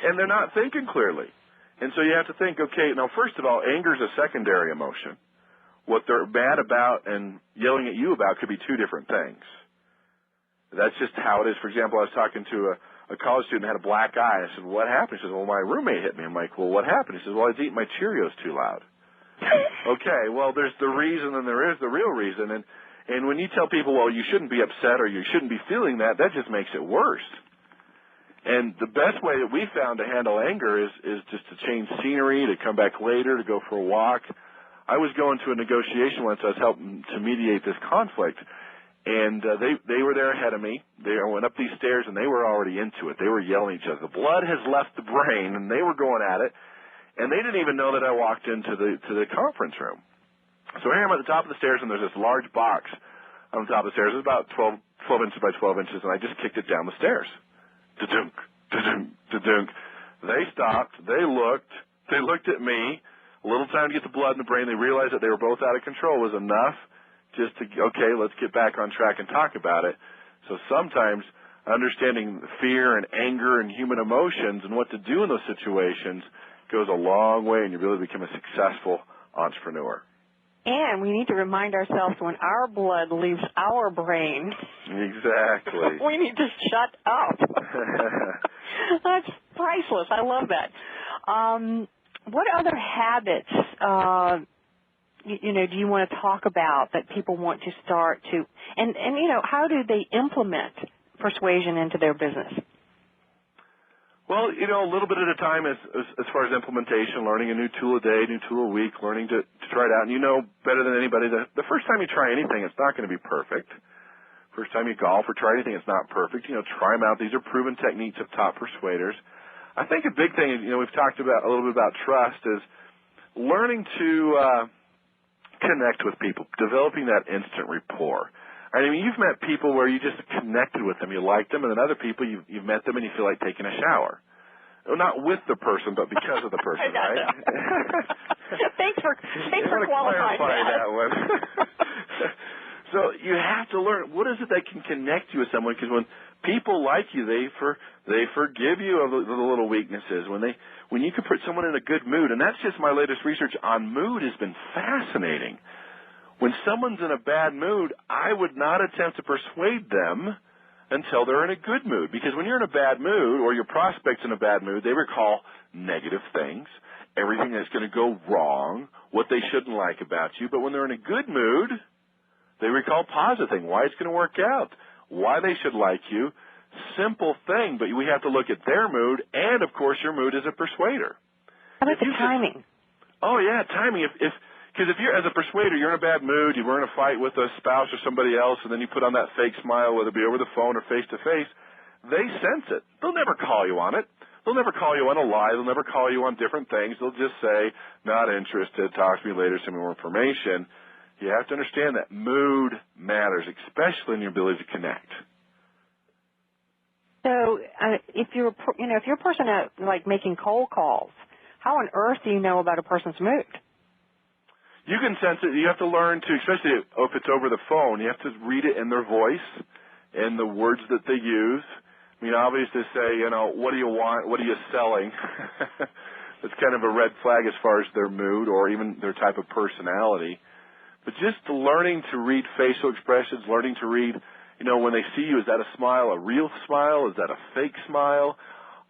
And they're not thinking clearly. And so you have to think, okay, now first of all, anger is a secondary emotion. What they're mad about and yelling at you about could be 2 different things. That's just how it is. For example, I was talking to a college student who had a black eye. I said, what happened? He says, well, my roommate hit me. I'm like, well, what happened? He says, well, I was eating my Cheerios too loud. Okay, well, there's the reason and there is the real reason. And when you tell people, well, you shouldn't be upset or you shouldn't be feeling that, that just makes it worse. And the best way that we found to handle anger is just to change scenery, to come back later, to go for a walk. I was going to a negotiation once. I was helping to mediate this conflict. And they were there ahead of me. They went up these stairs, and they were already into it. They were yelling at each other. The blood has left the brain, and they were going at it. And they didn't even know that I walked into the conference room. So here I'm at the top of the stairs, and there's this large box on the top of the stairs. It was about 12 inches by 12 inches, and I just kicked it down the stairs. Da-dunk, da-dunk, da-dunk. They stopped. They looked at me. A little time to get the blood in the brain. They realized that they were both out of control was enough just to, okay, let's get back on track and talk about it. So sometimes understanding fear and anger and human emotions and what to do in those situations goes a long way, and you really become a successful entrepreneur. And we need to remind ourselves when our blood leaves our brain. Exactly. We need to shut up. That's priceless. I love that. What other habits, do you want to talk about that people want to start to, and how do they implement persuasion into their business? Well, a little bit at a time as far as implementation, learning a new tool a day, new tool a week, learning to try it out. And you know better than anybody that the first time you try anything, it's not going to be perfect. First time you golf or try anything, it's not perfect. Try them out. These are proven techniques of top persuaders. I think a big thing, we've talked about a little bit about trust, is learning to connect with people, developing that instant rapport. I mean, you've met people where you just connected with them, you liked them, and then other people, you've met them and you feel like taking a shower. Well, not with the person, but because of the person, right? Thanks for qualifying that one. So you have to learn, what is it that can connect you with someone? Because when people like you, they forgive you of the little weaknesses. When you can put someone in a good mood, and that's just my latest research on mood has been fascinating. When someone's in a bad mood, I would not attempt to persuade them until they're in a good mood. Because when you're in a bad mood or your prospect's in a bad mood, they recall negative things, everything that's going to go wrong, what they shouldn't like about you. But when they're in a good mood, they recall positive things, why it's going to work out, why they should like you. Simple thing, but we have to look at their mood and, of course, your mood as a persuader. How about the timing? Oh, yeah, timing. Because if you're, as a persuader, you're in a bad mood, you were in a fight with a spouse or somebody else, and then you put on that fake smile, whether it be over the phone or face-to-face, they sense it. They'll never call you on it. They'll never call you on a lie. They'll never call you on different things. They'll just say, not interested, talk to me later, send me more information. You have to understand that mood matters, especially in your ability to connect. So if you're a person like making cold calls, how on earth do you know about a person's mood? You can sense it. You have to learn to, especially if it's over the phone, you have to read it in their voice and the words that they use. I mean, obviously say, what do you want? What are you selling? It's kind of a red flag as far as their mood or even their type of personality. But just learning to read facial expressions, learning to read, when they see you, is that a smile, a real smile? Is that a fake smile?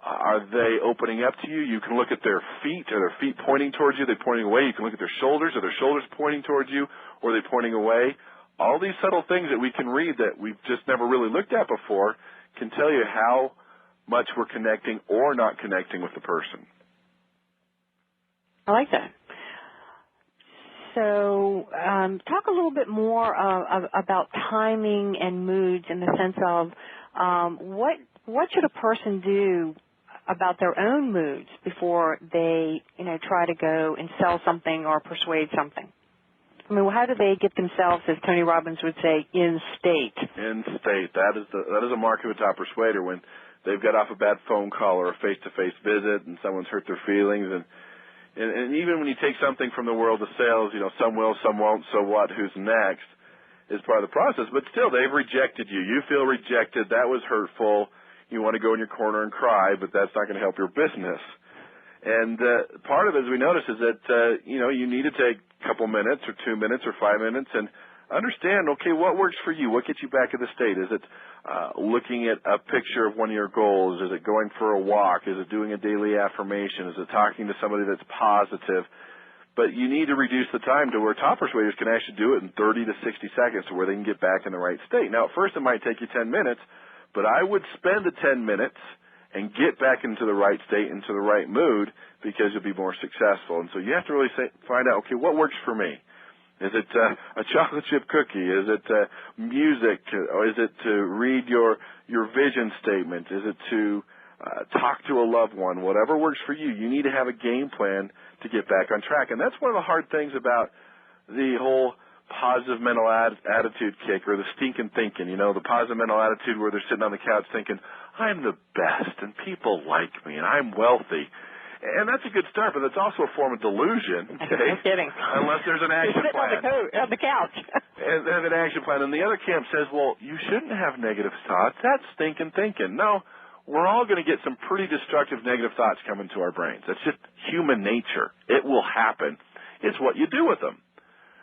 Are they opening up to you? You can look at their feet. Are their feet pointing towards you? Are they pointing away? You can look at their shoulders. Are their shoulders pointing towards you? Or are they pointing away? All these subtle things that we can read that we've just never really looked at before can tell you how much we're connecting or not connecting with the person. I like that. So talk a little bit more about timing and moods in the sense of what should a person do about their own moods before they, try to go and sell something or persuade something? I mean, how do they get themselves, as Tony Robbins would say, in state? In state. That is a mark of a top persuader, when they've got off a bad phone call or a face-to-face visit and someone's hurt their feelings. And even when you take something from the world of sales, some will, some won't, so what, who's next, is part of the process. But still, they've rejected you. You feel rejected. That was hurtful. You want to go in your corner and cry, but that's not going to help your business. And part of it, as we notice, is that, you need to take a couple minutes or 2 minutes or 5 minutes and understand, okay, what works for you? What gets you back in the state? Is it looking at a picture of one of your goals? Is it going for a walk? Is it doing a daily affirmation? Is it talking to somebody that's positive? But you need to reduce the time to where top persuaders can actually do it in 30 to 60 seconds to where they can get back in the right state. Now, at first it might take you 10 minutes, but I would spend the 10 minutes and get back into the right state, into the right mood, because you'll be more successful. And so you have to really find out, okay, what works for me? Is it a chocolate chip cookie? Is it music? Or is it to read your vision statement? Is it to talk to a loved one? Whatever works for you, you need to have a game plan to get back on track. And that's one of the hard things about the whole positive mental attitude kick, or the stinking thinking, the positive mental attitude where they're sitting on the couch thinking, I'm the best and people like me and I'm wealthy. And that's a good start, but it's also a form of delusion. Okay? No kidding. Unless there's an action plan. On the couch. And an action plan. And the other camp says, well, you shouldn't have negative thoughts. That's stinking thinking. No, we're all going to get some pretty destructive negative thoughts coming to our brains. That's just human nature. It will happen. It's what you do with them.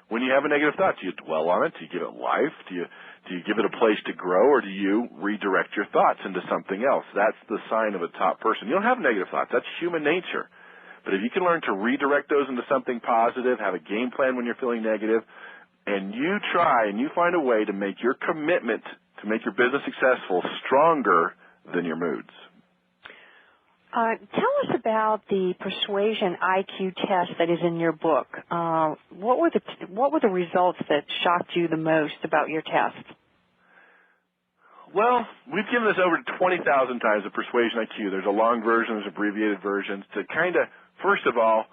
When you have a negative thought, do you dwell on it? Do you give it life? Do you give it a place to grow, or do you redirect your thoughts into something else? That's the sign of a top person. You don't have negative thoughts. That's human nature. But if you can learn to redirect those into something positive, have a game plan when you're feeling negative, and you try and you find a way to make your commitment to make your business successful stronger than your moods. Tell us about the Persuasion IQ test that is in your book. What were the results that shocked you the most about your test? Well, we've given this over 20,000 times, the Persuasion IQ. There's a long version, there's abbreviated versions, to kind of, first of all,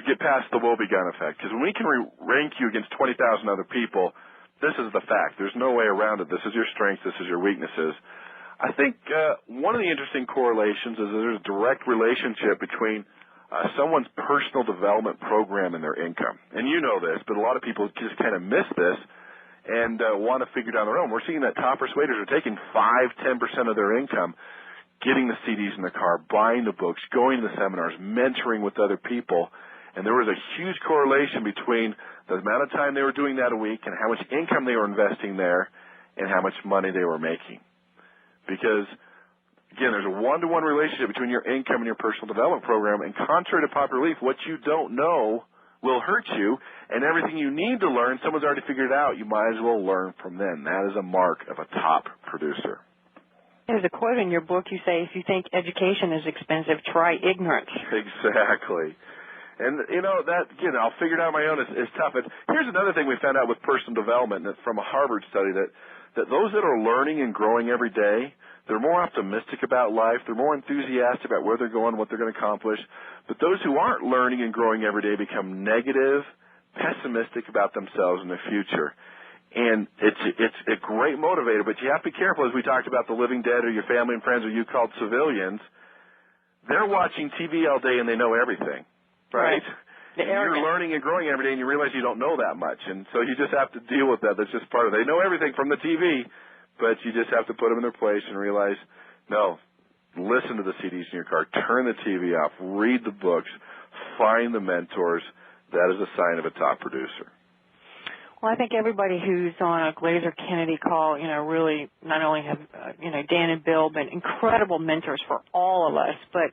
get past the woebegone effect. Because when we can rank you against 20,000 other people, this is the fact. There's no way around it. This is your strengths, this is your weaknesses. I think one of the interesting correlations is that there's a direct relationship between someone's personal development program and their income. And you know this, but a lot of people just kind of miss this and want to figure it out on their own. We're seeing that top persuaders are taking 5-10% of their income, getting the CDs in the car, buying the books, going to the seminars, mentoring with other people. And there was a huge correlation between the amount of time they were doing that a week and how much income they were investing there and how much money they were making. because, again, there's a one-to-one relationship between your income and your personal development program, and contrary to popular belief, what you don't know will hurt you, and everything you need to learn, someone's already figured it out. You might as well learn from them. That is a mark of a top producer. There's a quote in your book. You say, if you think education is expensive, try ignorance. Exactly. And, that, again, I'll figure it out on my own is tough. And here's another thing we found out with personal development from a Harvard study, that those that are learning and growing every day, they're more optimistic about life. They're more enthusiastic about where they're going, what they're going to accomplish. But those who aren't learning and growing every day become negative, pessimistic about themselves in the future. And it's a great motivator, but you have to be careful, as we talked about the living dead or your family and friends or you called civilians. They're watching TV all day and they know everything, right? And you're learning and growing every day and you realize you don't know that much. And so you just have to deal with that. That's just part of it. They know everything from the TV, but you just have to put them in their place and realize, no, listen to the CDs in your car, turn the TV off, read the books, find the mentors. That is a sign of a top producer. Well, I think everybody who's on a Glazer Kennedy call, really not only have, Dan and Bill been incredible mentors for all of us, but,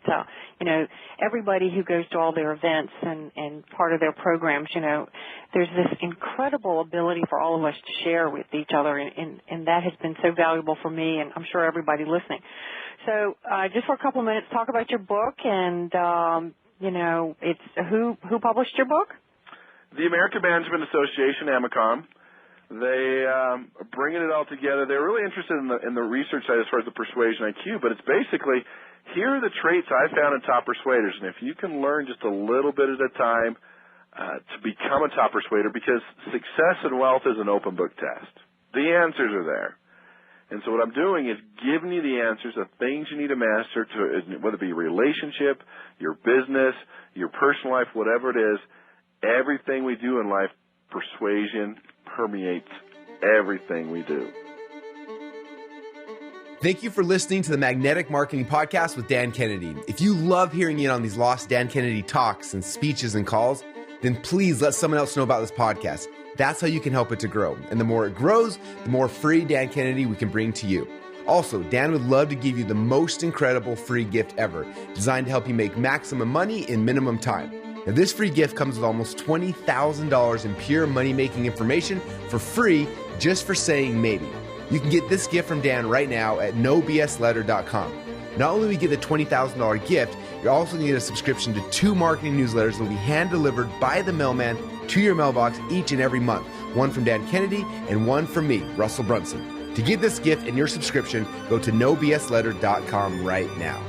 everybody who goes to all their events and part of their programs, there's this incredible ability for all of us to share with each other, and that has been so valuable for me, and I'm sure everybody listening. So just for a couple of minutes, talk about your book, and, it's who published your book? The American Management Association, AMACOM. They are bringing it all together. They're really interested in the research side as far as the Persuasion IQ, but it's basically, here are the traits I found in top persuaders, and if you can learn just a little bit at a time to become a top persuader, because success and wealth is an open book test. The answers are there. And so what I'm doing is giving you the answers, the things you need to master, whether it be your relationship, your business, your personal life, whatever it is. Everything we do in life, persuasion permeates everything we do. Thank you for listening to the Magnetic Marketing Podcast with Dan Kennedy. If you love hearing in on these lost Dan Kennedy talks and speeches and calls, then please let someone else know about this podcast. That's how you can help it to grow. And the more it grows, the more free Dan Kennedy we can bring to you. Also, Dan would love to give you the most incredible free gift ever, designed to help you make maximum money in minimum time. Now, this free gift comes with almost $20,000 in pure money-making information for free just for saying maybe. You can get this gift from Dan right now at nobsletter.com. Not only will you get the $20,000 gift, you're also going to get a subscription to 2 marketing newsletters that will be hand-delivered by the mailman to your mailbox each and every month. One from Dan Kennedy and one from me, Russell Brunson. To get this gift and your subscription, go to nobsletter.com right now.